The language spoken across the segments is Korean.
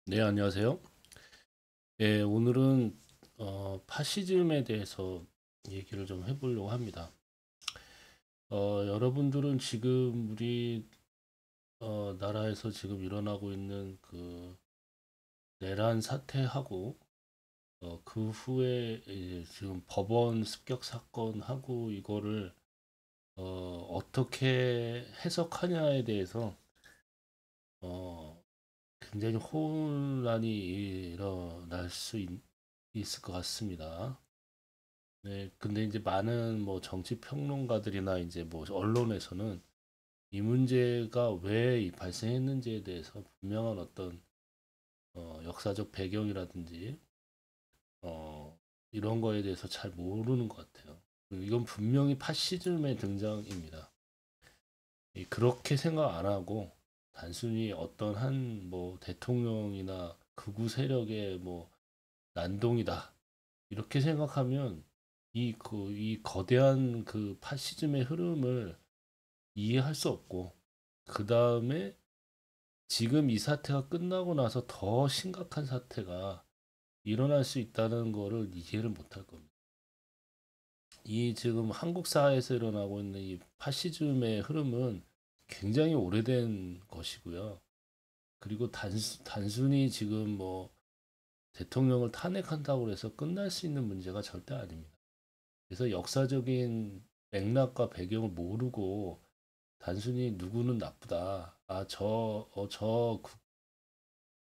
네, 안녕하세요. 예, 오늘은 파시즘에 대해서 얘기를 좀 해보려고 합니다. 여러분들은 지금 우리 나라에서 지금 일어나고 있는 그 내란 사태하고 그 후에 이제 지금 법원 습격 사건하고 이거를 어떻게 해석하냐에 대해서 어, 굉장히 혼란이 일어날 수 있을 것 같습니다. 네, 근데 이제 많은 뭐 정치 평론가들이나 이제 뭐 언론에서는 이 문제가 왜 발생했는지에 대해서 분명한 어떤 역사적 배경이라든지 이런 거에 대해서 잘 모르는 것 같아요. 이건 분명히 파시즘의 등장입니다. 그렇게 생각 안 하고 단순히 어떤 한 뭐 대통령이나 극우 세력의 뭐 난동이다 이렇게 생각하면 이 거대한 그 파시즘의 흐름을 이해할 수 없고, 그 다음에 지금 이 사태가 끝나고 나서 더 심각한 사태가 일어날 수 있다는 거를 이해를 못할 겁니다. 이 지금 한국 사회에서 일어나고 있는 이 파시즘의 흐름은 굉장히 오래된 것이고요. 그리고 단순히 지금 뭐 대통령을 탄핵한다고 해서 끝날 수 있는 문제가 절대 아닙니다. 그래서 역사적인 맥락과 배경을 모르고 단순히 누구는 나쁘다.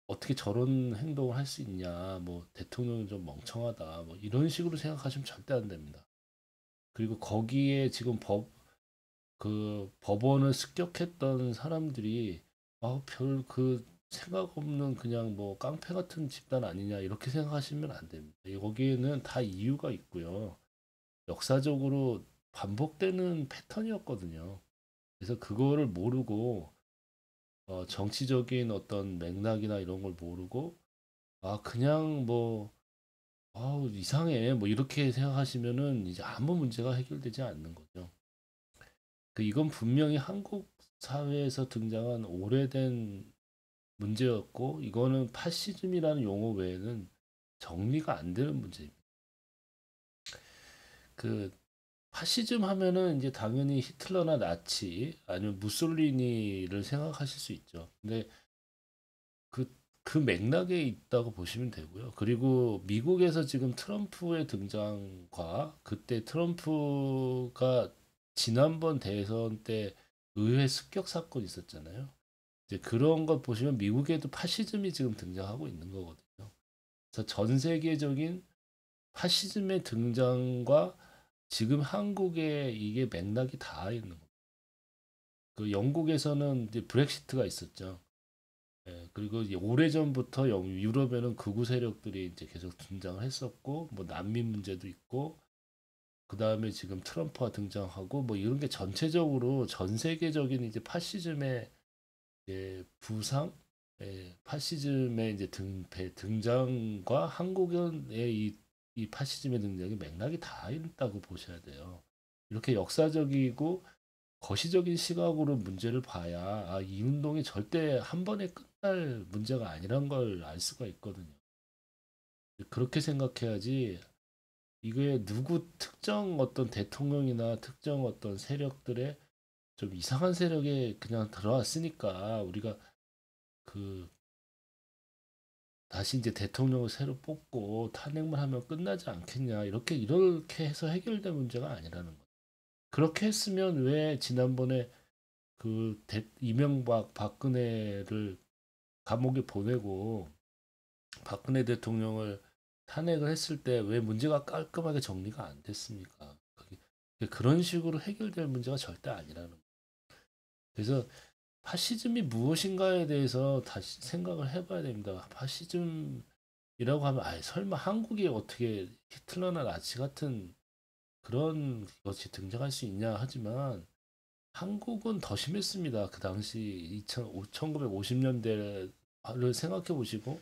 어떻게 저런 행동을 할 수 있냐. 뭐, 대통령은 좀 멍청하다. 뭐, 이런 식으로 생각하시면 절대 안 됩니다. 그리고 거기에 지금 법원을 습격했던 사람들이, 별 생각 없는 그냥 뭐, 깡패 같은 집단 아니냐. 이렇게 생각하시면 안 됩니다. 거기에는 다 이유가 있고요. 역사적으로 반복되는 패턴이었거든요. 그래서 그거를 모르고 정치적인 어떤 맥락이나 이런 걸 모르고 그냥 뭐 이상해 뭐 이렇게 생각하시면은 이제 아무 문제가 해결되지 않는 거죠. 이건 분명히 한국 사회에서 등장한 오래된 문제였고 이거는 파시즘이라는 용어 외에는 정리가 안 되는 문제입니다. 그 파시즘 하면은 이제 당연히 히틀러나 나치 아니면 무솔리니를 생각하실 수 있죠. 근데 그, 그 맥락에 있다고 보시면 되고요. 그리고 미국에서 지금 트럼프의 등장과 그때 트럼프가 지난번 대선 때 의회 습격 사건 있었잖아요. 이제 그런 것 보시면 미국에도 파시즘이 지금 등장하고 있는 거거든요. 그래서 전 세계적인 파시즘의 등장과 지금 한국에 이게 맥락이 다 있는 거예요. 그 영국에서는 이제 브렉시트가 있었죠. 예, 그리고 이제 오래전부터 유럽에는 극우 세력들이 이제 계속 등장을 했었고, 뭐 난민 문제도 있고, 그 다음에 지금 트럼프가 등장하고, 뭐 이런 게 전체적으로 전 세계적인 이제 파시즘의 부상, 파시즘의 이제 등장과 한국의 이 파시즘의 등장이 맥락이 다 있다고 보셔야 돼요. 이렇게 역사적이고 거시적인 시각으로 문제를 봐야 이 운동이 절대 한 번에 끝날 문제가 아니란 걸 알 수가 있거든요. 그렇게 생각해야지 이게 누구 특정 어떤 대통령이나 특정 어떤 세력들의 좀 이상한 세력에 그냥 들어왔으니까 우리가 그 다시 이제 대통령을 새로 뽑고 탄핵만 하면 끝나지 않겠냐 이렇게 해서 해결될 문제가 아니라는 거예요. 그렇게 했으면 왜 지난번에 이명박 박근혜를 감옥에 보내고 박근혜 대통령을 탄핵을 했을 때 왜 문제가 깔끔하게 정리가 안 됐습니까? 그런 식으로 해결될 문제가 절대 아니라는 거예요. 그래서 파시즘이 무엇인가에 대해서 다시 생각을 해봐야 됩니다. 파시즘이라고 하면 설마 한국이 어떻게 히틀러나 나치 같은 그런 것이 등장할 수 있냐 하지만 한국은 더 심했습니다. 그 당시 1950년대를 생각해 보시고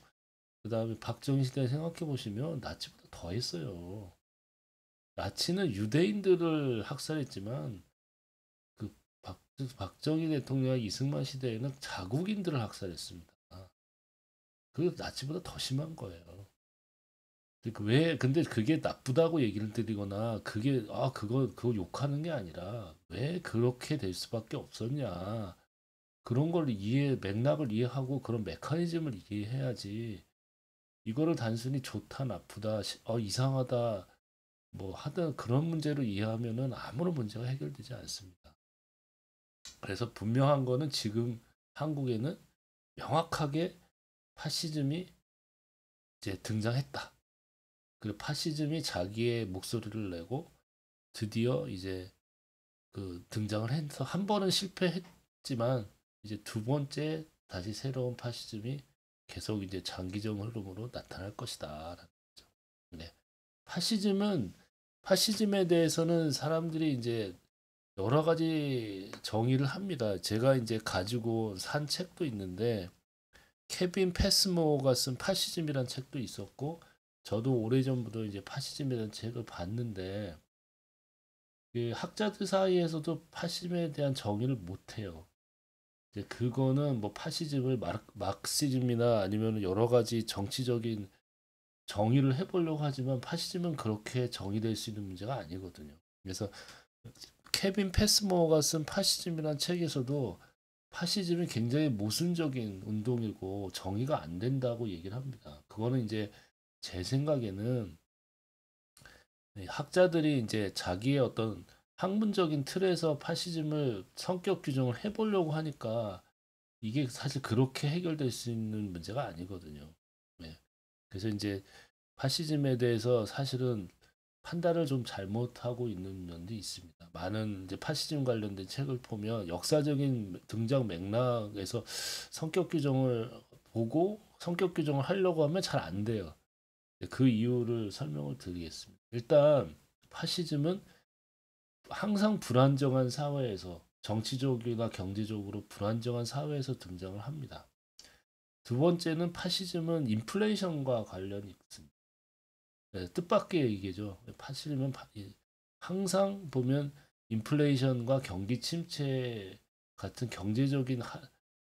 그다음에 박정희 시대 생각해 보시면 나치보다 더 했어요. 나치는 유대인들을 학살했지만 그 박정희 대통령 이승만 시대에는 자국인들을 학살했습니다. 그 나치보다 더 심한 거예요. 근데 그게 나쁘다고 얘기를 드리거나 그게 그거 욕하는 게 아니라 왜 그렇게 될 수밖에 없었냐. 그런 걸 맥락을 이해하고 그런 메커니즘을 이해해야지. 이거를 단순히 좋다, 나쁘다, 이상하다, 뭐 하든 그런 문제로 이해하면은 아무런 문제가 해결되지 않습니다. 그래서 분명한 거는 지금 한국에는 명확하게 파시즘이 이제 등장했다. 그리고 파시즘이 자기의 목소리를 내고 드디어 이제 그 등장을 해서 한 번은 실패했지만 이제 두 번째 다시 새로운 파시즘이 계속 이제 장기적 흐름으로 나타날 것이다. 네. 파시즘은 파시즘에 대해서는 사람들이 이제 여러 가지 정의를 합니다. 제가 이제 가지고 산 책도 있는데 케빈 패스모어가 쓴 파시즘이라는 책도 있었고 저도 오래전부터 이제 파시즘이라는 책을 봤는데 그 학자들 사이에서도 파시즘에 대한 정의를 못 해요. 이제 그거는 뭐 파시즘을 마크시즘이나 아니면 여러 가지 정치적인 정의를 해보려고 하지만 파시즘은 그렇게 정의될 수 있는 문제가 아니거든요. 그래서 케빈 패스모어가 쓴 파시즘이라는 책에서도 파시즘이 굉장히 모순적인 운동이고 정의가 안 된다고 얘기를 합니다. 그거는 이제 제 생각에는 학자들이 이제 자기의 어떤 학문적인 틀에서 파시즘을 성격 규정을 해보려고 하니까 이게 사실 그렇게 해결될 수 있는 문제가 아니거든요. 네. 그래서 이제 파시즘에 대해서 사실은 판단을 좀 잘못하고 있는 면도 있습니다. 많은 이제 파시즘 관련된 책을 보면 역사적인 등장 맥락에서 성격 규정을 보고 성격 규정을 하려고 하면 잘 안 돼요. 그 이유를 설명을 드리겠습니다. 일단 파시즘은 항상 불안정한 사회에서 정치적이나 경제적으로 불안정한 사회에서 등장을 합니다. 두 번째는 파시즘은 인플레이션과 관련이 있습니다. 네, 뜻밖의 얘기죠. 파시즘은 항상 보면 인플레이션과 경기 침체 같은 경제적인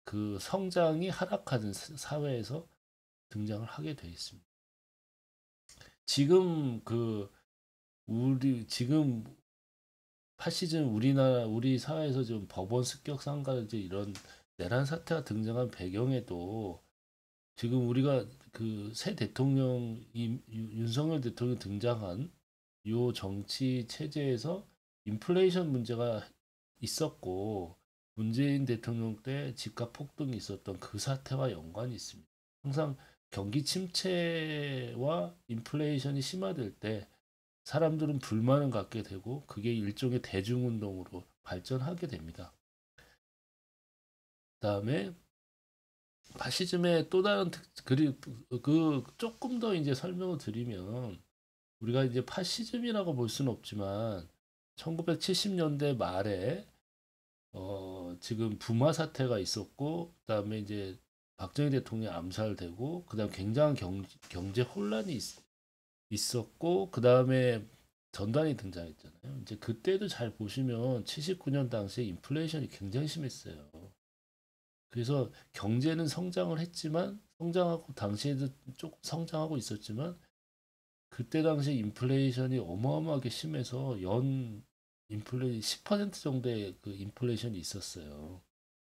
그 성장이 하락하는 사회에서 등장을 하게 되어 있습니다. 지금 지금 파시즘 우리 사회에서 좀 법원 습격 상가 이제 이런 내란 사태가 등장한 배경에도 지금 우리가 그 새 대통령 윤석열 대통령 등장한 요 정치 체제에서 인플레이션 문제가 있었고 문재인 대통령 때 집값 폭등이 있었던 그 사태와 연관이 있습니다. 항상 경기 침체와 인플레이션이 심화될 때 사람들은 불만을 갖게 되고 그게 일종의 대중운동으로 발전하게 됩니다. 그다음에 파시즘의 또 다른 그 조금 더 이제 설명을 드리면 우리가 이제 파시즘이라고 볼 수는 없지만 1970년대 말에 지금 부마 사태가 있었고 그다음에 이제 박정희 대통령이 암살되고 그다음 굉장한 경제 혼란이 있었고 그다음에 전단이 등장했잖아요. 이제 그때도 잘 보시면 79년 당시에 인플레이션이 굉장히 심했어요. 그래서 경제는 성장을 했지만 성장하고 당시에도 조금 성장하고 있었지만 그때 당시 인플레이션이 어마어마하게 심해서 연 인플레 10% 정도의 그 인플레이션이 있었어요.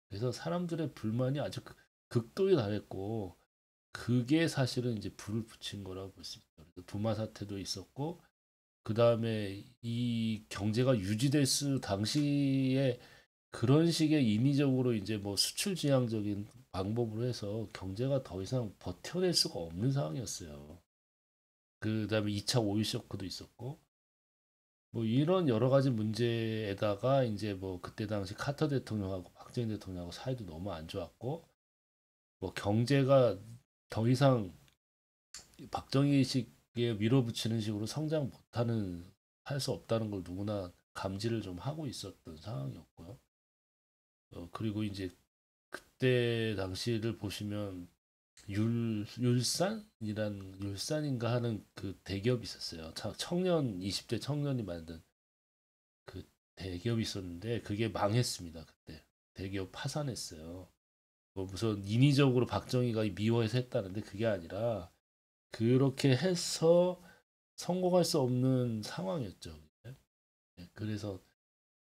그래서 사람들의 불만이 아주 극도에 달했고 그게 사실은 이제 불을 붙인 거라고 볼 수 있죠. 그래서 부마 사태도 있었고 그 다음에 이 경제가 유지될 수 당시에 그런 식의 인위적으로 이제 뭐 수출 지향적인 방법으로 해서 경제가 더 이상 버텨낼 수가 없는 상황이었어요. 그 다음에 2차 오일 쇼크도 있었고 뭐 이런 여러 가지 문제에다가 이제 뭐 그때 당시 카터 대통령하고 박정희 대통령하고 사이도 너무 안 좋았고 뭐 경제가 더 이상 박정희식에 밀어붙이는 식으로 성장 못하는 할 수 없다는 걸 누구나 감지를 좀 하고 있었던 상황이었고요. 그리고 이제 그때 당시를 보시면 율산인가 하는 그 대기업이 있었어요. 청년 20대 청년이 만든 그 대기업이 있었는데 그게 망했습니다. 그때 대기업 파산했어요. 뭐 무슨 인위적으로 박정희가 미워해서 했다는데 그게 아니라 그렇게 해서 성공할 수 없는 상황이었죠. 예, 그래서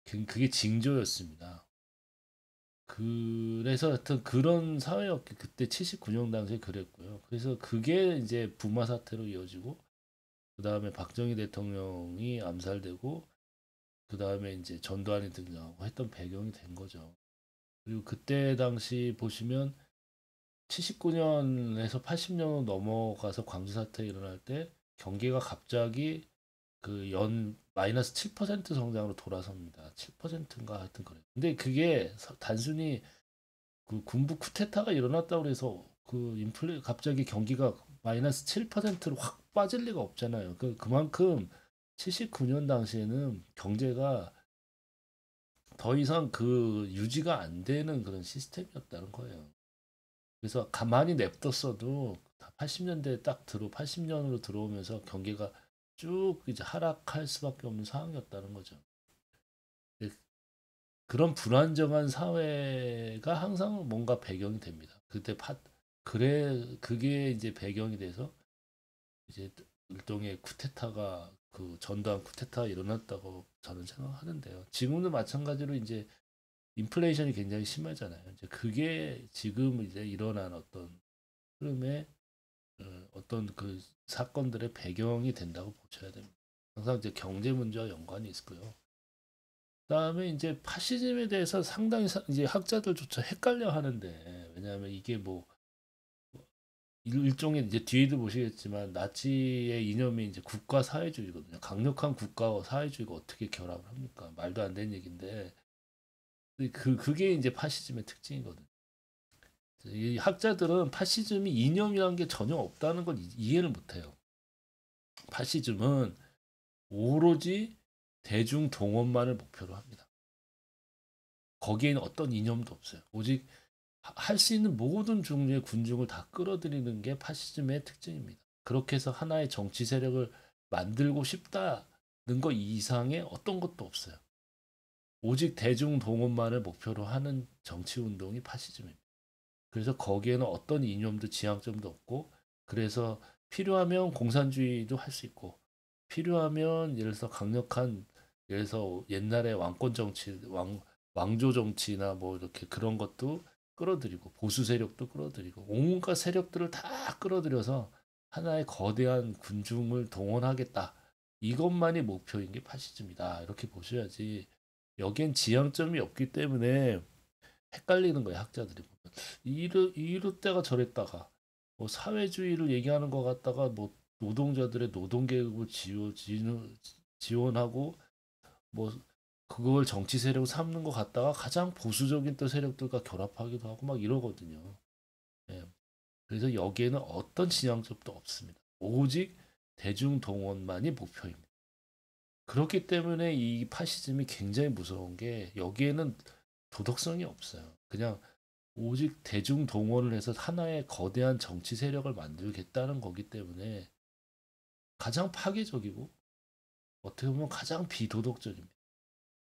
그게 징조였습니다. 그래서 하여튼 그런 사회였기 그때 79년 당시에 그랬고요. 그래서 그게 이제 부마 사태로 이어지고 그 다음에 박정희 대통령이 암살되고 그 다음에 이제 전두환이 등장하고 했던 배경이 된 거죠. 그리고 그때 당시 보시면 79년에서 80년으로 넘어가서 광주 사태 일어날 때 경기가 갑자기 그 연 마이너스 7% 성장으로 돌아섭니다. 7%인가 하여튼 그래요. 근데 그게 단순히 그 군부 쿠데타가 일어났다고 해서 그 인플레 갑자기 경기가 마이너스 7%로 확 빠질 리가 없잖아요. 그만큼 79년 당시에는 경제가 더 이상 그 유지가 안 되는 그런 시스템이었다는 거예요. 그래서 가만히 냅뒀어도 80년대에 딱 80년으로 들어오면서 경기가 쭉 이제 하락할 수밖에 없는 상황이었다는 거죠. 그런 불안정한 사회가 항상 뭔가 배경이 됩니다. 그게 이제 배경이 돼서 이제 일종의 쿠데타가 그 전두환 쿠데타가 일어났다고 저는 생각하는데요. 지금도 마찬가지로 이제 인플레이션이 굉장히 심하잖아요. 이제 그게 지금 이제 일어난 어떤 흐름의 어떤 그 사건들의 배경이 된다고 보셔야 됩니다. 항상 이제 경제 문제와 연관이 있고요. 그다음에 이제 파시즘에 대해서 상당히 이제 학자들조차 헷갈려 하는데 왜냐하면 이게 뭐 일종의 이제 뒤에도 보시겠지만 나치의 이념이 이제 국가 사회주의거든요. 강력한 국가와 사회주의가 어떻게 결합을 합니까? 말도 안 되는 얘기인데 그게 이제 파시즘의 특징이거든요. 이 학자들은 파시즘이 이념이라는 게 전혀 없다는 걸 이해를 못해요. 파시즘은 오로지 대중 동원만을 목표로 합니다. 거기에는 어떤 이념도 없어요. 오직 할 수 있는 모든 종류의 군중을 다 끌어들이는 게 파시즘의 특징입니다. 그렇게 해서 하나의 정치 세력을 만들고 싶다는 것 이상의 어떤 것도 없어요. 오직 대중 동원만을 목표로 하는 정치 운동이 파시즘입니다. 그래서 거기에는 어떤 이념도 지향점도 없고 그래서 필요하면 공산주의도 할 수 있고 필요하면 예를 들어서 강력한 예를 들어서 옛날에 왕권 정치 왕조 정치나 뭐 이렇게 그런 것도 끌어들이고 보수 세력도 끌어들이고 온갖 세력들을 다 끌어들여서 하나의 거대한 군중을 동원하겠다. 이것만이 목표인 게 파시즘이다. 이렇게 보셔야지. 여기엔 지향점이 없기 때문에 헷갈리는 거예요, 학자들이 보면. 이럴 때가 저랬다가 뭐 사회주의를 얘기하는 것 같다가 뭐 노동자들의 노동계급을 지원하고 뭐 그걸 정치 세력을 삼는 것 같다가 가장 보수적인 또 세력들과 결합하기도 하고 막 이러거든요. 예. 그래서 여기에는 어떤 지향점도 없습니다. 오직 대중 동원만이 목표입니다. 그렇기 때문에 이 파시즘이 굉장히 무서운 게 여기에는 도덕성이 없어요. 그냥 오직 대중 동원을 해서 하나의 거대한 정치 세력을 만들겠다는 거기 때문에 가장 파괴적이고 어떻게 보면 가장 비도덕적입니다.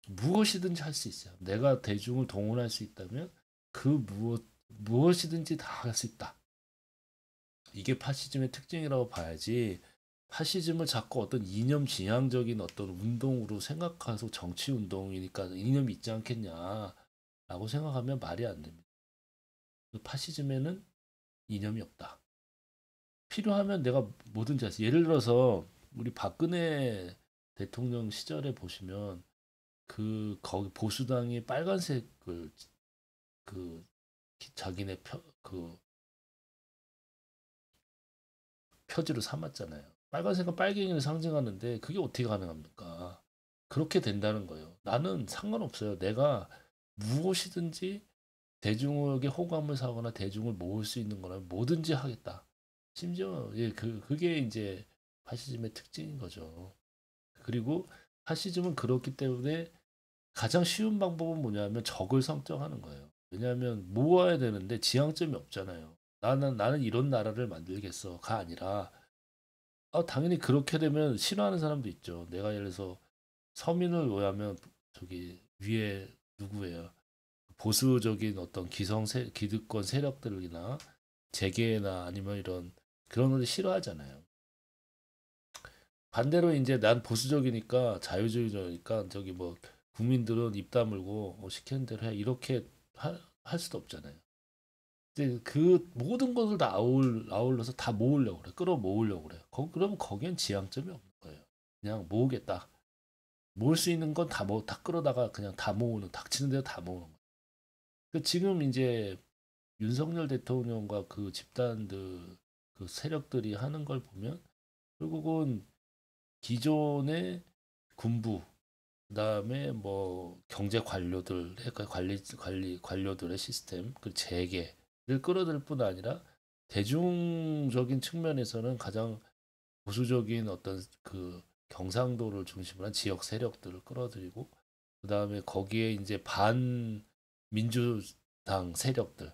무엇이든지 할 수 있어요. 내가 대중을 동원할 수 있다면 그 무엇이든지 다 할 수 있다. 이게 파시즘의 특징이라고 봐야지 파시즘을 자꾸 어떤 이념 지향적인 어떤 운동으로 생각해서 정치 운동이니까 이념이 있지 않겠냐라고 생각하면 말이 안 됩니다. 파시즘에는 이념이 없다. 필요하면 내가 뭐든지 할 수. 예를 들어서 우리 박근혜 대통령 시절에 보시면 거기 보수당이 빨간색을 그 자기네 표지로 삼았잖아요. 빨간색은 빨갱이를 상징하는데 그게 어떻게 가능합니까? 그렇게 된다는 거예요. 나는 상관없어요. 내가 무엇이든지 대중에게 호감을 사거나 대중을 모을 수 있는 거나 뭐든지 하겠다. 심지어 예, 그게 이제 파시즘의 특징인 거죠. 그리고 파시즘은 그렇기 때문에 가장 쉬운 방법은 뭐냐면 적을 성정하는 거예요. 왜냐하면 모아야 되는데 지향점이 없잖아요. 나는 이런 나라를 만들겠어가 아니라 당연히 그렇게 되면 싫어하는 사람도 있죠. 내가 예를 들어서 서민을 위하면 저기 위에 누구예요? 보수적인 어떤 기득권 세력들이나 재계나 아니면 이런 그런 걸 싫어하잖아요. 반대로 이제 난 보수적이니까 자유주의자니까 저기 뭐 국민들은 입 다물고 시키는 대로 해 이렇게 할 수도 없잖아요. 이제 그 모든 것을 다 아울러서 다 모으려고 그래. 끌어모으려고 그래. 그러면 거기엔 지향점이 없는 거예요. 그냥 모으겠다. 모을 수 있는 건 다 끌어다가 그냥 다 모으는, 닥치는 대로 다 모으는 거예요. 지금 이제 윤석열 대통령과 그 집단들, 그 세력들이 하는 걸 보면 결국은 기존의 군부, 그다음에 뭐 경제 관료들, 그러니까 관료들의 시스템, 그 재계를 끌어들 뿐 아니라 대중적인 측면에서는 가장 보수적인 어떤 그 경상도를 중심으로 한 지역 세력들을 끌어들이고 그다음에 거기에 이제 반민주당 세력들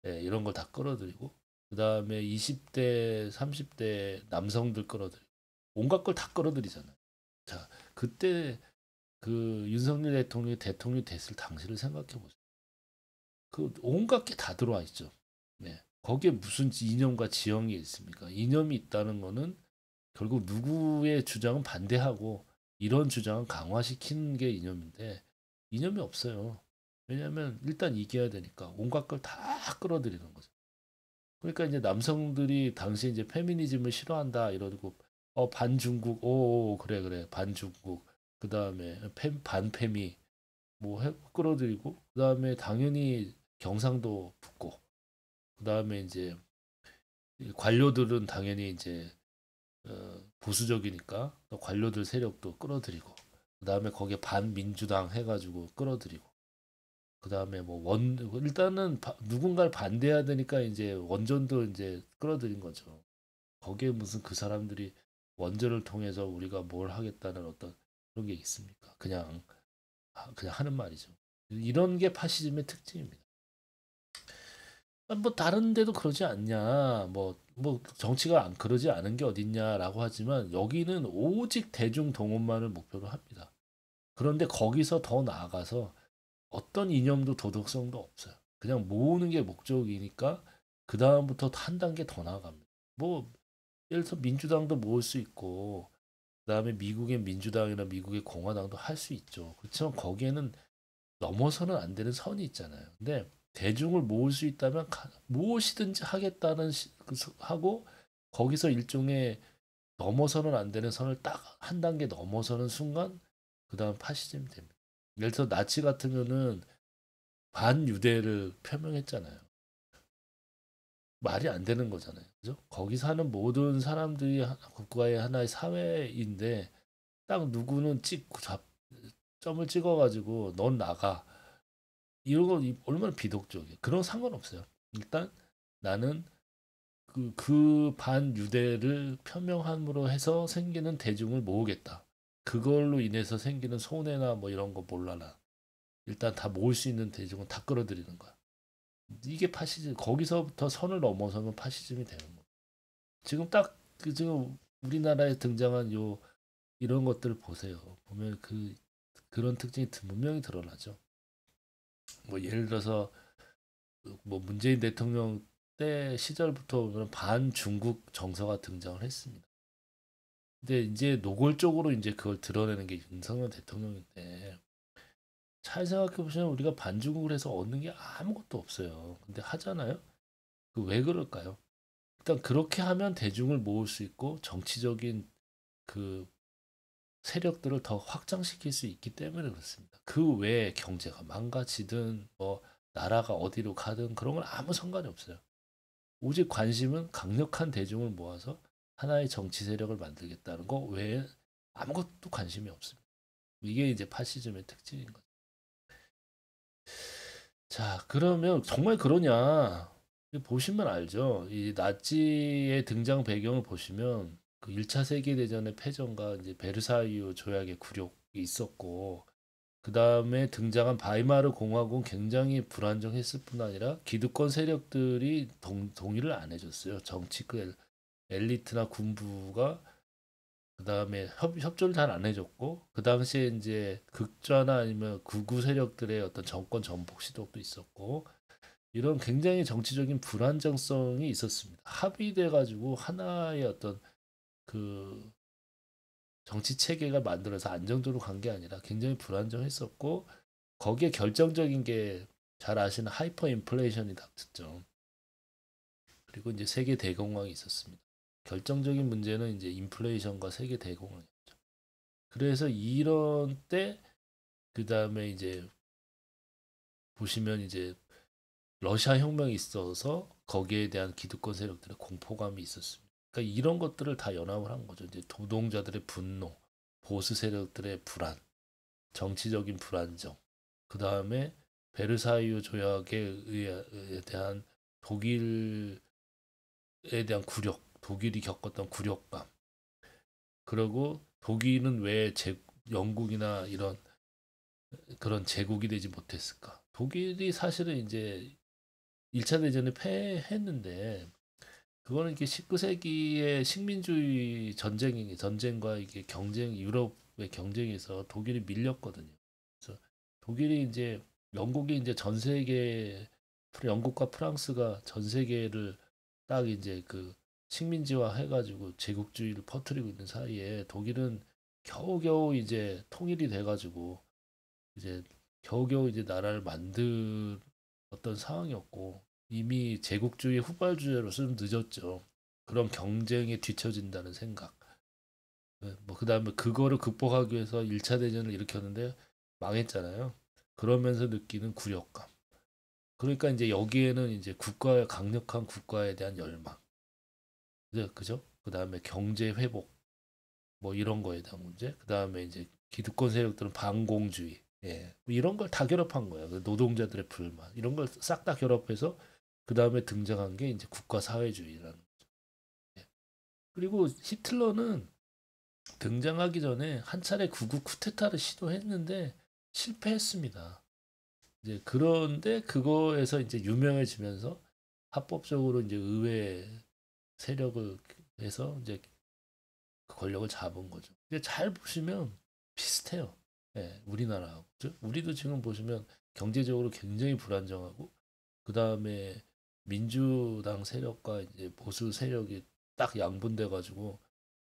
이런 걸 다 끌어들이고 그다음에 20대, 30대 남성들 끌어들이고 온갖 걸 다 끌어들이잖아요. 자, 그때 그 윤석열 대통령이 대통령이 됐을 당시를 생각해 보세요. 그 온갖 게 다 들어와 있죠. 네. 거기에 무슨 이념과 지형이 있습니까? 이념이 있다는 거는 결국 누구의 주장은 반대하고 이런 주장은 강화시키는 게 이념인데 이념이 없어요. 왜냐하면 일단 이겨야 되니까 온갖 걸 다 끌어들이는 거죠. 그러니까 이제 남성들이 당시 이제 페미니즘을 싫어한다 이러고 반중국 그래 그래 반중국 그다음에 반페미 뭐 끌어들이고 그다음에 당연히 경상도 붙고 그다음에 이제 관료들은 당연히 이제 보수적이니까 또 관료들 세력도 끌어들이고 그다음에 거기에 반민주당 해가지고 끌어들이고 그다음에 뭐 일단은 누군가를 반대해야 되니까 이제 원전도 이제 끌어들인 거죠. 거기에 무슨 그 사람들이 원전을 통해서 우리가 뭘 하겠다는 어떤 그런 게 있습니까? 그냥 하는 말이죠. 이런 게 파시즘의 특징입니다. 뭐 다른 데도 그러지 않냐, 뭐 정치가 안 그러지 않은 게 어딨냐라고 하지만 여기는 오직 대중 동원만을 목표로 합니다. 그런데 거기서 더 나아가서 어떤 이념도 도덕성도 없어요. 그냥 모으는 게 목적이니까 그 다음부터 한 단계 더 나아갑니다. 뭐 예를 들어서 민주당도 모을 수 있고 그다음에 미국의 민주당이나 미국의 공화당도 할 수 있죠. 그렇지만 거기에는 넘어서는 안 되는 선이 있잖아요. 근데 대중을 모을 수 있다면 무엇이든지 하겠다는 하고 거기서 일종의 넘어서는 안 되는 선을 딱 한 단계 넘어서는 순간 그다음 파시즘이 됩니다. 예를 들어 나치 같으면은 반유대를 표명했잖아요. 말이 안 되는 거잖아요. 그죠? 거기 사는 모든 사람들이 국가의 하나의 사회인데 딱 누구는 점을 찍어가지고 넌 나가 이런 거 얼마나 비독적이에요. 그런 상관없어요. 일단 나는 그 반유대를 표명함으로 해서 생기는 대중을 모으겠다. 그걸로 인해서 생기는 손해나 뭐 이런 거 몰라라. 일단 다 모을 수 있는 대중은 다 끌어들이는 거야. 이게 파시즘. 거기서부터 선을 넘어서면 파시즘이 되는 거야. 지금 딱 그 지금 우리나라에 등장한 이런 것들을 보세요. 보면 그런 특징이 분명히 드러나죠. 뭐 예를 들어서 뭐 문재인 대통령 때 시절부터 보면 반중국 정서가 등장을 했습니다. 근데 이제 노골적으로 이제 그걸 드러내는 게 윤석열 대통령인데 잘 생각해 보시면 우리가 반중국을 해서 얻는 게 아무것도 없어요. 근데 하잖아요. 그 왜 그럴까요? 일단 그렇게 하면 대중을 모을 수 있고 정치적인 그 세력들을 더 확장시킬 수 있기 때문에 그렇습니다. 그 외에 경제가 망가지든 뭐 나라가 어디로 가든 그런 건 아무 상관이 없어요. 오직 관심은 강력한 대중을 모아서 하나의 정치 세력을 만들겠다는 거 외에 아무것도 관심이 없습니다. 이게 이제 파시즘의 특징인 거죠. 자, 그러면 정말 그러냐? 보시면 알죠. 이 나치의 등장 배경을 보시면 그 1차 세계대전의 패전과 이제 베르사유 조약의 굴욕이 있었고 그 다음에 등장한 바이마르 공화국은 굉장히 불안정했을 뿐 아니라 기득권 세력들이 동의를 안 해줬어요. 정치 엘리트나 군부가 그다음에 협조를 잘 안 해줬고 그 당시에 이제 극좌나 아니면 극우 세력들의 어떤 정권 전복 시도도 있었고 이런 굉장히 정치적인 불안정성이 있었습니다. 합의돼 가지고 하나의 어떤 그 정치 체계가 만들어서 안정적으로 간 게 아니라 굉장히 불안정했었고 거기에 결정적인 게 잘 아시는 하이퍼 인플레이션이 닥쳤죠. 그리고 이제 세계 대공황이 있었습니다. 결정적인 문제는 이제 인플레이션과 세계 대공황이었죠. 그래서 이런 때 그다음에 이제 보시면 이제 러시아 혁명이 있어서 거기에 대한 기득권 세력들의 공포감이 있었습니다. 그러니까 이런 것들을 다 연합을 한 거죠. 이제 노동자들의 분노, 보수 세력들의 불안, 정치적인 불안정, 그 다음에 베르사유 조약에 대한 독일에 대한 굴욕, 독일이 겪었던 굴욕감, 그리고 독일은 왜 영국이나 이런 그런 제국이 되지 못했을까? 독일이 사실은 이제 1차 대전에 패했는데 그거는 이게 19세기의 식민주의 전쟁과 이게 유럽의 경쟁에서 독일이 밀렸거든요. 그래서 독일이 이제 영국이 이제 전 세계 영국과 프랑스가 전 세계를 딱 이제 그 식민지화 해가지고 제국주의를 퍼뜨리고 있는 사이에 독일은 겨우겨우 이제 통일이 돼가지고 이제 겨우겨우 이제 나라를 만들었던 상황이었고 이미 제국주의 후발주자로서는 늦었죠. 그런 경쟁에 뒤처진다는 생각. 뭐 그다음에 그거를 극복하기 위해서 1차 대전을 일으켰는데 망했잖아요. 그러면서 느끼는 굴욕감. 그러니까 이제 여기에는 이제 강력한 국가에 대한 열망. 그죠? 그다음에 경제 회복 뭐 이런 거에 대한 문제. 그다음에 이제 기득권 세력들은 반공주의. 예. 뭐 이런 걸 다 결합한 거예요. 그 노동자들의 불만. 이런 걸 싹 다 결합해서 그다음에 등장한 게 이제 국가 사회주의라는 거죠. 예. 그리고 히틀러는 등장하기 전에 한 차례 구국 쿠데타를 시도했는데 실패했습니다. 이제 그런데 그거에서 이제 유명해지면서 합법적으로 이제 의회 세력을 해서 이제 그 권력을 잡은 거죠. 근데 잘 보시면 비슷해요. 예, 우리나라하고. 그죠? 우리도 지금 보시면 경제적으로 굉장히 불안정하고 그 다음에 민주당 세력과 이제 보수 세력이 딱 양분돼 가지고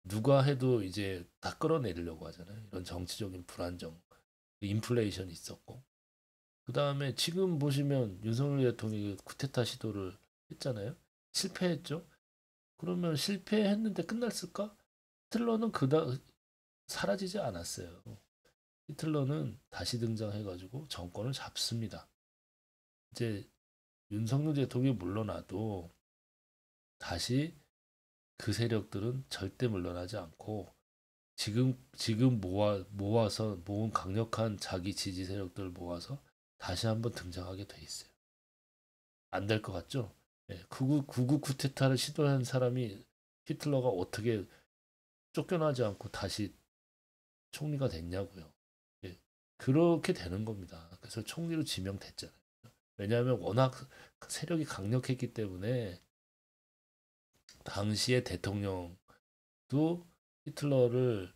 누가 해도 이제 다 끌어내리려고 하잖아요. 이런 정치적인 불안정, 인플레이션이 있었고. 그 다음에 지금 보시면 윤석열 대통령이 쿠데타 시도를 했잖아요. 실패했죠. 그러면 실패했는데 끝났을까? 히틀러는 사라지지 않았어요. 히틀러는 다시 등장해가지고 정권을 잡습니다. 이제 윤석열 대통령이 물러나도 다시 그 세력들은 절대 물러나지 않고 지금 모아서 모은 강력한 자기 지지 세력들을 모아서 다시 한번 등장하게 돼 있어요. 안 될 것 같죠? 예, 구구 쿠데타를 시도한 사람이 히틀러가 어떻게 쫓겨나지 않고 다시 총리가 됐냐고요. 예, 그렇게 되는 겁니다. 그래서 총리로 지명됐잖아요. 왜냐하면 워낙 세력이 강력했기 때문에 당시의 대통령도 히틀러를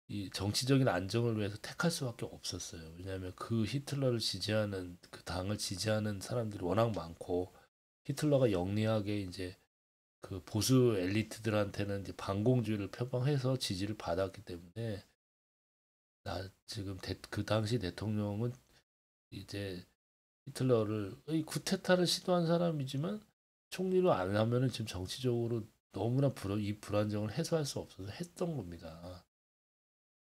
이 정치적인 안정을 위해서 택할 수밖에 없었어요. 왜냐하면 그 히틀러를 지지하는 그 당을 지지하는 사람들이 워낙 많고 히틀러가 영리하게 이제 그 보수 엘리트들한테는 이제 반공주의를 표방해서 지지를 받았기 때문에 지금 그 당시 대통령은 이제 히틀러를 이 쿠데타를 시도한 사람이지만 총리로 안 하면은 지금 정치적으로 너무나 이 불안정을 해소할 수 없어서 했던 겁니다.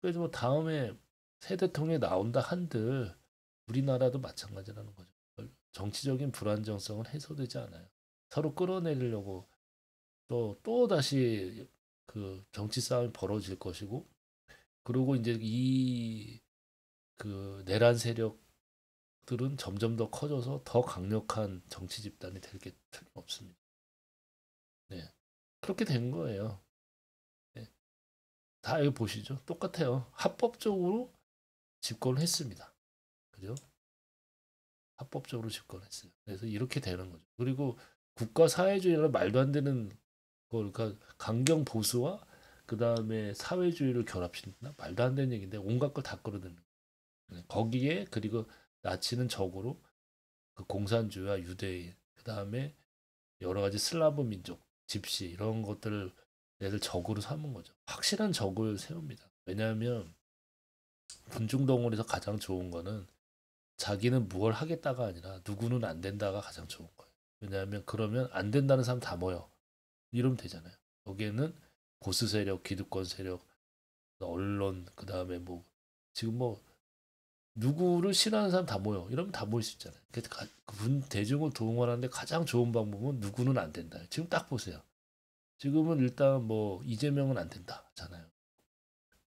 그래서 뭐 다음에 새 대통령이 나온다 한들 우리나라도 마찬가지라는 거죠. 정치적인 불안정성은 해소되지 않아요. 서로 끌어내리려고 또 다시 그 정치 싸움이 벌어질 것이고 그리고 이제 이 그 내란 세력들은 점점 더 커져서 더 강력한 정치 집단이 될 게 틀림없습니다. 네. 그렇게 된 거예요. 네. 다 여기 보시죠. 똑같아요. 합법적으로 집권을 했습니다. 그죠? 합법적으로 집권했어요. 그래서 이렇게 되는 거죠. 그리고 국가 사회주의라는 말도 안 되는 걸, 그러니까 강경 보수와 그다음에 사회주의를 결합시킨다. 말도 안 되는 얘기인데 온갖 걸 다 끌어들이는 거예요. 거기에 그리고 나치는 적으로 그 공산주의와 유대인, 그다음에 여러 가지 슬라브 민족, 집시 이런 것들을 얘들 적으로 삼은 거죠. 확실한 적을 세웁니다. 왜냐하면 군중 덩어리에서 가장 좋은 거는 자기는 무엇 하겠다가 아니라 누구는 안 된다가 가장 좋은 거예요. 왜냐하면 그러면 안 된다는 사람 다 모여. 이러면 되잖아요. 여기에는 보수 세력, 기득권 세력, 언론, 그 다음에 뭐 지금 뭐 누구를 싫어하는 사람 다 모여. 이러면 다 모일 수 있잖아요. 그 대중을 동원하는데 가장 좋은 방법은 누구는 안 된다. 지금 딱 보세요. 지금은 일단 뭐 이재명은 안 된다잖아요.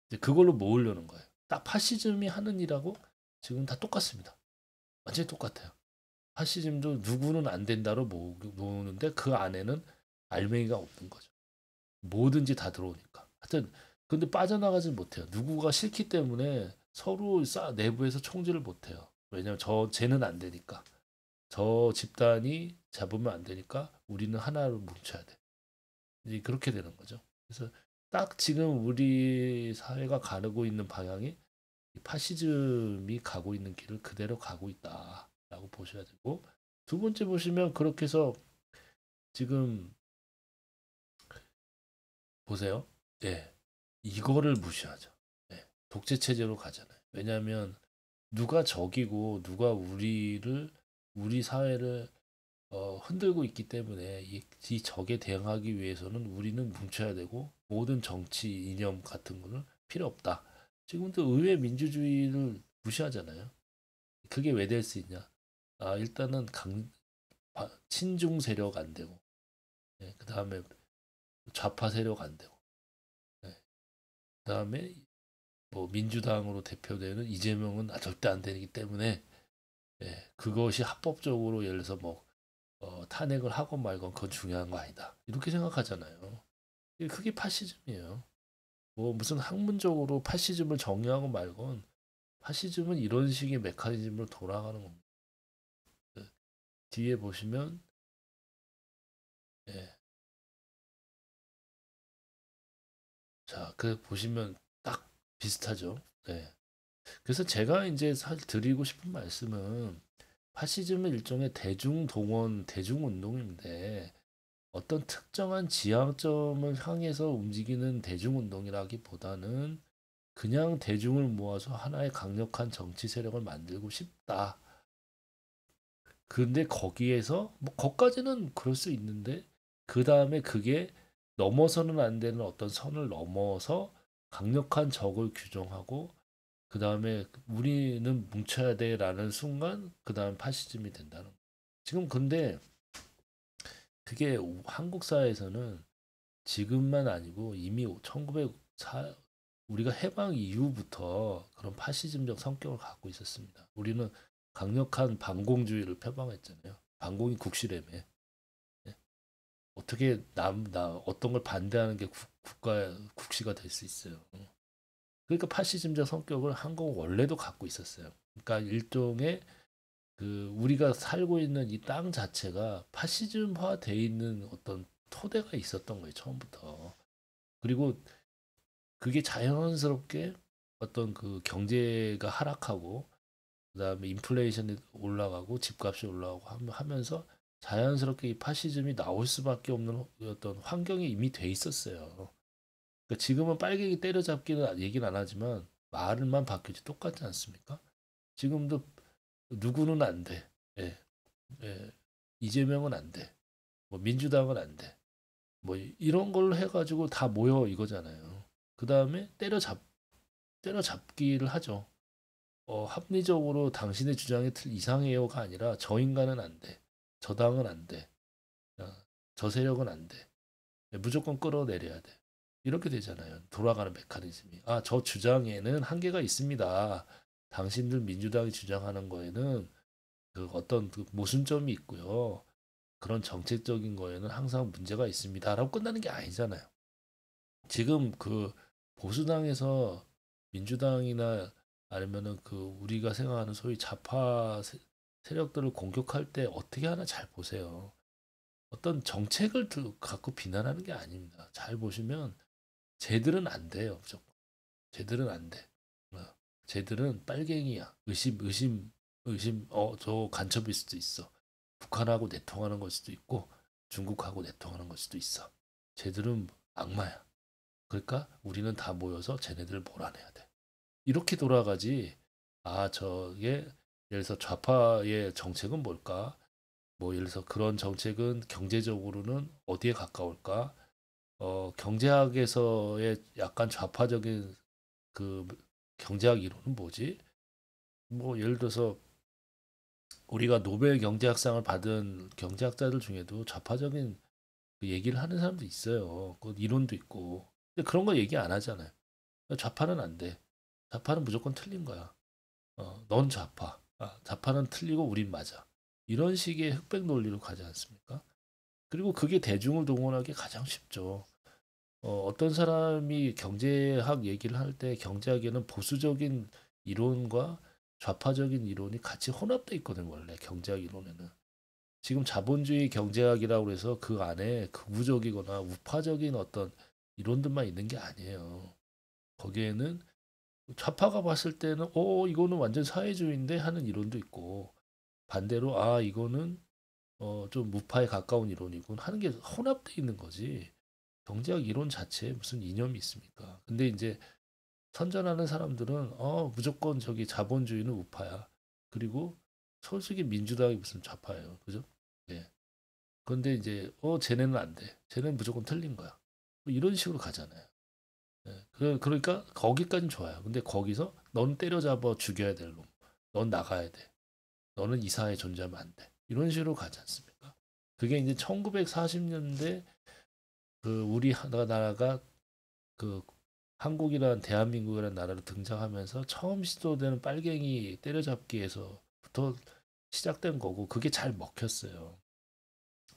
이제 그걸로 모으려는 거예요. 딱 파시즘이 하는 일하고 지금 다 똑같습니다. 완전히 똑같아요. 파시즘도 누구는 안 된다로 모으는데 그 안에는 알맹이가 없는 거죠. 뭐든지 다 들어오니까. 하여튼 근데 빠져나가지 못해요. 누구가 싫기 때문에 서로 내부에서 총질을 못해요. 왜냐면 쟤는 안 되니까. 저 집단이 잡으면 안 되니까 우리는 하나로 뭉쳐야 돼. 이제 그렇게 되는 거죠. 그래서 딱 지금 우리 사회가 가르고 있는 방향이 파시즘이 가고 있는 길을 그대로 가고 있다라고 보셔야 되고, 두 번째 보시면 그렇게 해서 지금 보세요. 예. 이거를 무시하죠. 예. 독재 체제로 가잖아요. 왜냐하면 누가 적이고 누가 우리 사회를 흔들고 있기 때문에 이 적에 대응하기 위해서는 우리는 뭉쳐야 되고 모든 정치 이념 같은 거는 필요 없다. 지금도 의회 민주주의를 무시하잖아요. 그게 왜 될 수 있냐? 일단은 친중 세력 안 되고, 그 다음에 좌파 세력 안 되고, 그 다음에 뭐 민주당으로 대표되는 이재명은 절대 안 되기 때문에, 그것이 합법적으로 예를 들어서 뭐 탄핵을 하건 말건 그건 중요한 거 아니다. 이렇게 생각하잖아요. 그게 파시즘이에요. 뭐 무슨 학문적으로 파시즘을 정의하고 말건 파시즘은 이런 식의 메커니즘으로 돌아가는 겁니다. 그 뒤에 보시면 예. 자, 그 보시면 딱 비슷하죠. 네. 그래서 제가 이제 사실 드리고 싶은 말씀은 파시즘은 일종의 대중동원, 대중운동인데 어떤 특정한 지향점을 향해서 움직이는 대중운동이라기보다는 그냥 대중을 모아서 하나의 강력한 정치 세력을 만들고 싶다. 근데 거기에서 뭐 거기까지는 그럴 수 있는데 그 다음에 그게 넘어서는 안 되는 어떤 선을 넘어서 강력한 적을 규정하고 그 다음에 우리는 뭉쳐야 돼라는 순간 그 다음 파시즘이 된다는 거예요. 지금 근데 그게 한국 사회에서는 지금만 아니고 이미 1904 우리가 해방 이후부터 그런 파시즘적 성격을 갖고 있었습니다. 우리는 강력한 반공주의를 표방했잖아요. 반공이 국시라며. 예? 어떻게 나 어떤 걸 반대하는 게 국시가 될 수 있어요. 그러니까 파시즘적 성격을 한국은 원래도 갖고 있었어요. 그러니까 일종의 그 우리가 살고 있는 이 땅 자체가 파시즘화 돼 있는 어떤 토대가 있었던 거예요, 처음부터. 그리고 그게 자연스럽게 어떤 그 경제가 하락하고 그다음에 인플레이션이 올라가고 집값이 올라가고 하면서 자연스럽게 이 파시즘이 나올 수밖에 없는 어떤 환경이 이미 돼 있었어요. 그러니까 지금은 빨갱이 때려잡기는 얘기는 안 하지만 말만 바뀌지 똑같지 않습니까? 지금도 누구는 안 돼. 예, 예. 이재명은 안 돼. 뭐 민주당은 안 돼. 뭐 이런 걸로 해가지고 다 모여 이거잖아요. 그 다음에 때려잡기를 하죠. 합리적으로 당신의 주장이 이상해요가 아니라 저 인간은 안 돼. 저 당은 안 돼. 어, 저 세력은 안 돼. 무조건 끌어내려야 돼. 이렇게 되잖아요. 돌아가는 메커니즘이. 저 주장에는 한계가 있습니다. 당신들 민주당이 주장하는 거에는 그 어떤 그 모순점이 있고요. 그런 정책적인 거에는 항상 문제가 있습니다라고 끝나는 게 아니잖아요. 지금 그 보수당에서 민주당이나 아니면은 그 우리가 생각하는 소위 좌파 세력들을 공격할 때 어떻게 하나 잘 보세요. 어떤 정책을 갖고 비난하는 게 아닙니다. 잘 보시면 쟤들은 안 돼요, 무조건. 쟤들은 안 돼. 어, 쟤들은 빨갱이야. 의심, 저 간첩일 수도 있어. 북한하고 내통하는 걸 수도 있고, 중국하고 내통하는 걸 수도 있어. 쟤들은 악마야. 그러니까 우리는 다 모여서 쟤네들을 몰아내야 돼. 이렇게 돌아가지. 아, 저게 예를 들어서 좌파의 정책은 뭘까? 뭐 예를 들어서 그런 정책은 경제적으로는 어디에 가까울까? 경제학에서의 약간 좌파적인 그 경제학 이론은 뭐지? 뭐 예를 들어서 우리가 노벨 경제학상을 받은 경제학자들 중에도 좌파적인 그 얘기를 하는 사람도 있어요. 그 이론도 있고. 근데 그런 거 얘기 안 하잖아요. 좌파는 안 돼. 좌파는 무조건 틀린 거야. 넌 좌파. 좌파는 틀리고 우린 맞아. 이런 식의 흑백 논리로 가지 않습니까? 그리고 그게 대중을 동원하기 가장 쉽죠. 어떤 사람이 경제학 얘기를 할 때 경제학에는 보수적인 이론과 좌파적인 이론이 같이 혼합돼 있거든요, 원래 경제학 이론에는. 지금 자본주의 경제학이라고 해서 그 안에 극우적이거나 우파적인 어떤 이론들만 있는 게 아니에요. 거기에는 좌파가 봤을 때는 이거는 완전 사회주의인데 하는 이론도 있고 반대로 이거는 좀 무파에 가까운 이론이군 하는 게 혼합돼 있는 거지. 경제학 이론 자체에 무슨 이념이 있습니까? 근데 이제 선전하는 사람들은 무조건 저기 자본주의는 우파야. 그리고 솔직히 민주당이 무슨 좌파예요. 그죠? 예. 그런데 이제 쟤네는 안 돼. 쟤네는 무조건 틀린 거야. 뭐 이런 식으로 가잖아요. 예. 그러니까 거기까지는 좋아요. 근데 거기서 넌 때려잡아 죽여야 될 놈. 넌 나가야 돼. 너는 이 사회에 존재하면 안 돼. 이런 식으로 가지 않습니까? 그게 이제 1940년대 그 우리 나라가 그 한국이란 대한민국이라는 나라로 등장하면서 처음 시도되는 빨갱이 때려잡기에서부터 시작된 거고 그게 잘 먹혔어요.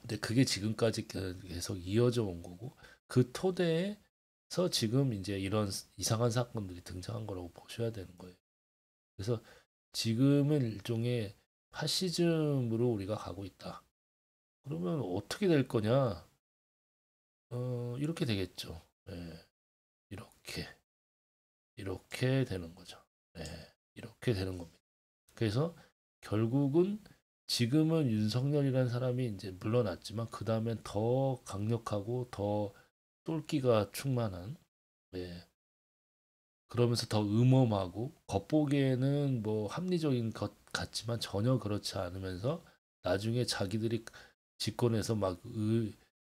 근데 그게 지금까지 계속 이어져 온 거고 그 토대에서 지금 이제 이런 이상한 사건들이 등장한 거라고 보셔야 되는 거예요. 그래서 지금은 일종의 파시즘으로 우리가 가고 있다. 그러면 어떻게 될 거냐? 이렇게 되겠죠. 예, 이렇게 되는 거죠. 예, 이렇게 되는 겁니다. 그래서 결국은 지금은 윤석열이라는 사람이 이제 물러났지만 그 다음엔 더 강력하고 더 똘끼가 충만한 예, 그러면서 더 음험하고 겉보기에는 뭐 합리적인 것 같지만 전혀 그렇지 않으면서 나중에 자기들이 집권해서 막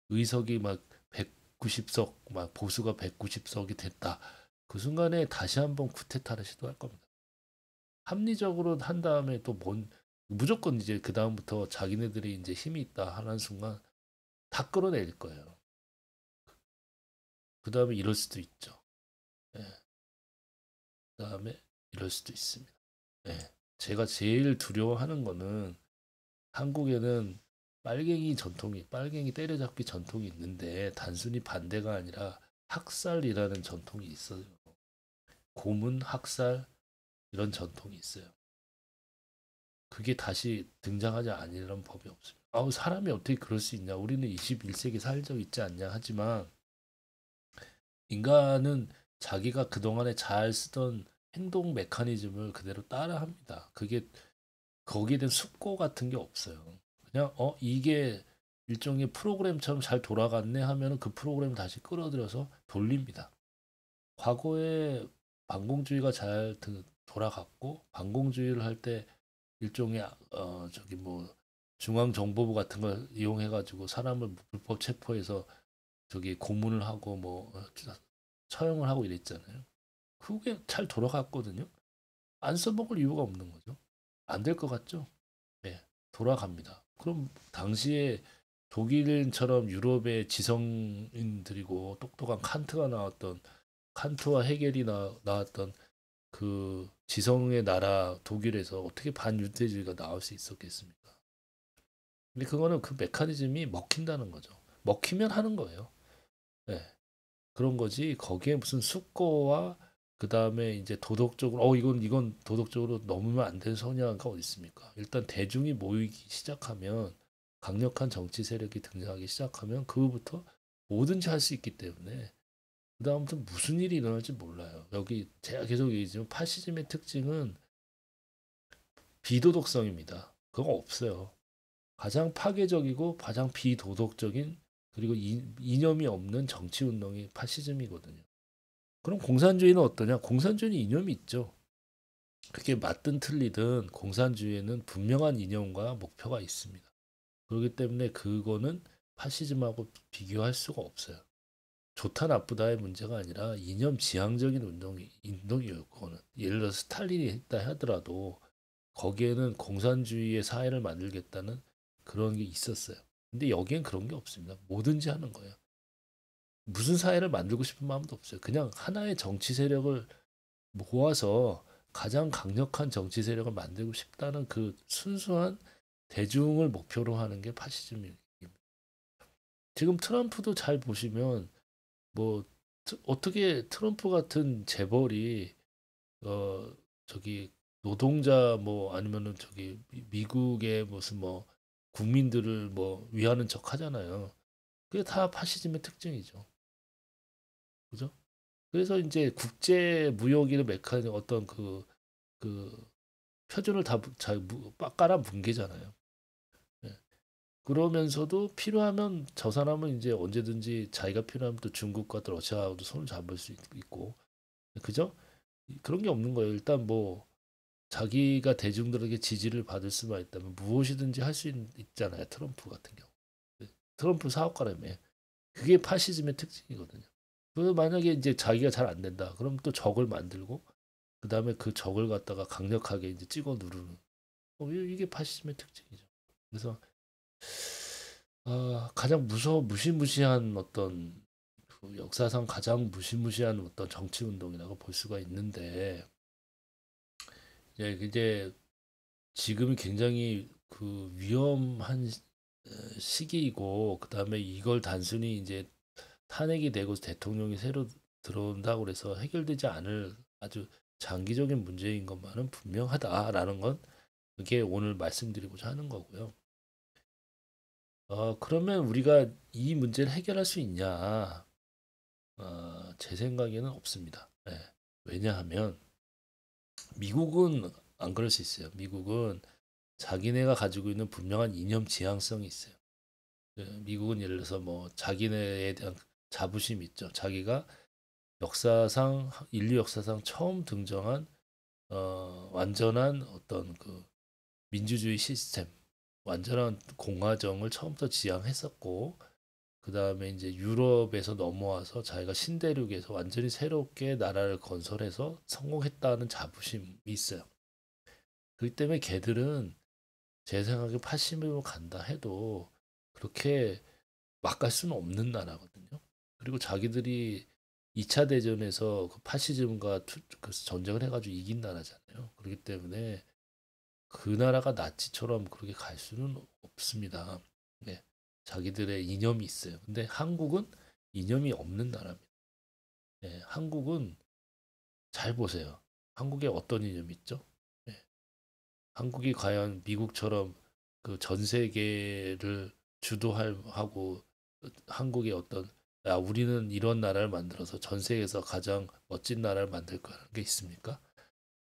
의석이 막 190석 막 보수가 190석이 됐다. 그 순간에 다시 한번 쿠데타를 시도할 겁니다. 합리적으로 한 다음에 또 무조건 이제 그 다음부터 자기네들이 이제 힘이 있다 하는 순간 다 끌어낼 거예요. 그 다음에 이럴 수도 있죠. 예, 그 다음에 이럴 수도 있습니다. 예, 제가 제일 두려워하는 거는 한국에는 빨갱이 때려잡기 전통이 있는데 단순히 반대가 아니라 학살이라는 전통이 있어요. 고문, 학살 이런 전통이 있어요. 그게 다시 등장하지 않으려는 법이 없습니다. 사람이 어떻게 그럴 수 있냐? 우리는 21세기 살 적 있지 않냐? 하지만 인간은 자기가 그동안에 잘 쓰던 행동 메커니즘을 그대로 따라합니다. 그게 거기에 대한 숙고 같은 게 없어요. 그냥 이게 일종의 프로그램처럼 잘 돌아갔네 하면은 그 프로그램을 다시 끌어들여서 돌립니다. 과거에 반공주의가 잘 돌아갔고 반공주의를 할 때 일종의 저기 뭐 중앙정보부 같은 걸 이용해 가지고 사람을 불법 체포해서 저기 고문을 하고 뭐 처형을 하고 이랬잖아요. 그게 잘 돌아갔거든요. 안 써먹을 이유가 없는 거죠. 안 될 것 같죠? 네, 돌아갑니다. 그럼 당시에 독일처럼 유럽의 지성인들이고 똑똑한 칸트가 나왔던 칸트와 헤겔이 나왔던 그 지성의 나라 독일에서 어떻게 반유대주의가 나올 수 있었겠습니까? 근데 그거는 그 메커니즘이 먹힌다는 거죠. 먹히면 하는 거예요. 네, 그런 거지. 거기에 무슨 숙고와 그 다음에 이제 도덕적으로 이건 도덕적으로 넘으면 안 되는 선야가 어디 있습니까? 일단 대중이 모이기 시작하면 강력한 정치 세력이 등장하기 시작하면 그부터 뭐든지 할 수 있기 때문에 그다음부터 무슨 일이 일어날지 몰라요. 여기 제가 계속 얘기했지만 파시즘의 특징은 비도덕성입니다. 그거 없어요. 가장 파괴적이고 가장 비도덕적인 그리고 이념이 없는 정치 운동이 파시즘이거든요. 그럼 공산주의는 어떠냐? 공산주의는 이념이 있죠. 그게 맞든 틀리든 공산주의에는 분명한 이념과 목표가 있습니다. 그렇기 때문에 그거는 파시즘하고 비교할 수가 없어요. 좋다 나쁘다의 문제가 아니라 이념 지향적인 운동이에요. 그거는 예를 들어 스탈린이 했다 하더라도 거기에는 공산주의의 사회를 만들겠다는 그런 게 있었어요. 근데 여기엔 그런 게 없습니다. 뭐든지 하는 거예요. 무슨 사회를 만들고 싶은 마음도 없어요. 그냥 하나의 정치 세력을 모아서 가장 강력한 정치 세력을 만들고 싶다는 그 순수한 대중을 목표로 하는 게 파시즘입니다. 지금 트럼프도 잘 보시면 뭐 어떻게 트럼프 같은 재벌이 어 저기 노동자 뭐 아니면은 저기 미국의 무슨 뭐 국민들을 뭐 위하는 척 하잖아요. 그게 다 파시즘의 특징이죠. 그죠? 그래서 이제 국제 무역이나 메커니즘 어떤 그 표준을 잘 깔아 뭉개잖아요. 예. 그러면서도 필요하면 저 사람은 이제 언제든지 자기가 필요하면 또 중국과 또 러시아하고도 손을 잡을 수 있고, 그죠? 그런 게 없는 거예요. 일단 뭐 자기가 대중들에게 지지를 받을 수만 있다면 무엇이든지 할 수 있잖아요. 트럼프 같은 경우. 트럼프 사업가라며. 그게 파시즘의 특징이거든요. 그 만약에 이제 자기가 잘 안 된다. 그럼 또 적을 만들고 그다음에 그 적을 갖다가 강력하게 이제 찍어 누르는. 이게 파시즘의 특징이죠. 그래서 가장 무시무시한 어떤 그 역사상 가장 무시무시한 어떤 정치 운동이라고 볼 수가 있는데 이제 지금이 굉장히 그 위험한 시기이고 그다음에 이걸 단순히 이제 탄핵이 되고 대통령이 새로 들어온다고 그래서 해결되지 않을 아주 장기적인 문제인 것만은 분명하다라는 건 그게 오늘 말씀드리고자 하는 거고요. 그러면 우리가 이 문제를 해결할 수 있냐? 제 생각에는 없습니다. 네. 왜냐하면 미국은 안 그럴 수 있어요. 미국은 자기네가 가지고 있는 분명한 이념 지향성이 있어요. 미국은 예를 들어서 뭐 자기네에 대한 자부심이 있죠. 자기가 역사상 인류 역사상 처음 등장한 완전한 어떤 그 민주주의 시스템, 완전한 공화정을 처음부터 지향했었고 그 다음에 이제 유럽에서 넘어와서 자기가 신대륙에서 완전히 새롭게 나라를 건설해서 성공했다는 자부심이 있어요. 그렇기 때문에 걔들은 제 생각에 80으로 간다 해도 그렇게 막 갈 수는 없는 나라거든요. 그리고 자기들이 2차 대전에서 그 파시즘과 그 전쟁을 해가지고 이긴 나라잖아요. 그렇기 때문에 그 나라가 나치처럼 그렇게 갈 수는 없습니다. 네. 자기들의 이념이 있어요. 근데 한국은 이념이 없는 나라입니다. 네. 한국은 잘 보세요. 한국에 어떤 이념이 있죠? 네. 한국이 과연 미국처럼 그 전 세계를 주도하고 한국의 어떤 우리는 이런 나라를 만들어서 전 세계에서 가장 멋진 나라를 만들 거라는 게 있습니까?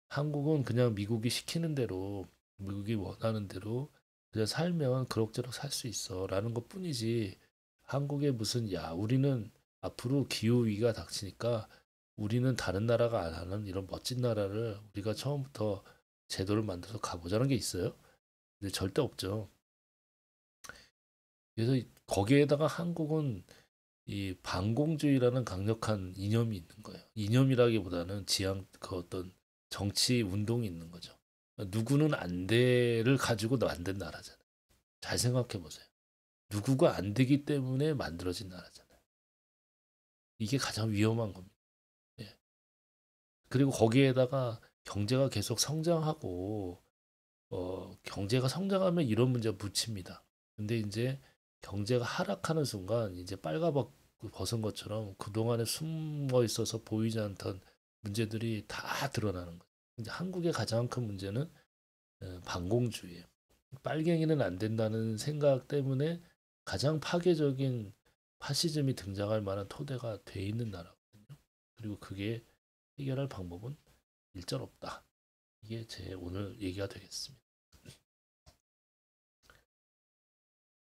한국은 그냥 미국이 시키는 대로 미국이 원하는 대로 그냥 살면 그럭저럭 살 수 있어라는 것뿐이지 한국에 무슨 우리는 앞으로 기후 위기가 닥치니까 우리는 다른 나라가 안 하는 이런 멋진 나라를 우리가 처음부터 제도를 만들어서 가보자는 게 있어요? 근데 절대 없죠. 그래서 거기에다가 한국은 이 반공주의라는 강력한 이념이 있는 거예요. 이념이라기보다는 그 어떤 정치 운동이 있는 거죠. 누구는 안 돼를 가지고 만든 나라잖아요. 잘 생각해 보세요. 누구가 안 되기 때문에 만들어진 나라잖아요. 이게 가장 위험한 겁니다. 예. 그리고 거기에다가 경제가 계속 성장하고 경제가 성장하면 이런 문제가 묻힙니다. 근데 이제 경제가 하락하는 순간 이제 빨가벗 벗은 것처럼 그동안에 숨어 있어서 보이지 않던 문제들이 다 드러나는 거예요. 이제 한국의 가장 큰 문제는 반공주의예요. 빨갱이는 안 된다는 생각 때문에 가장 파괴적인 파시즘이 등장할 만한 토대가 돼 있는 나라거든요. 그리고 그게 해결할 방법은 일절 없다. 이게 제 오늘 얘기가 되겠습니다.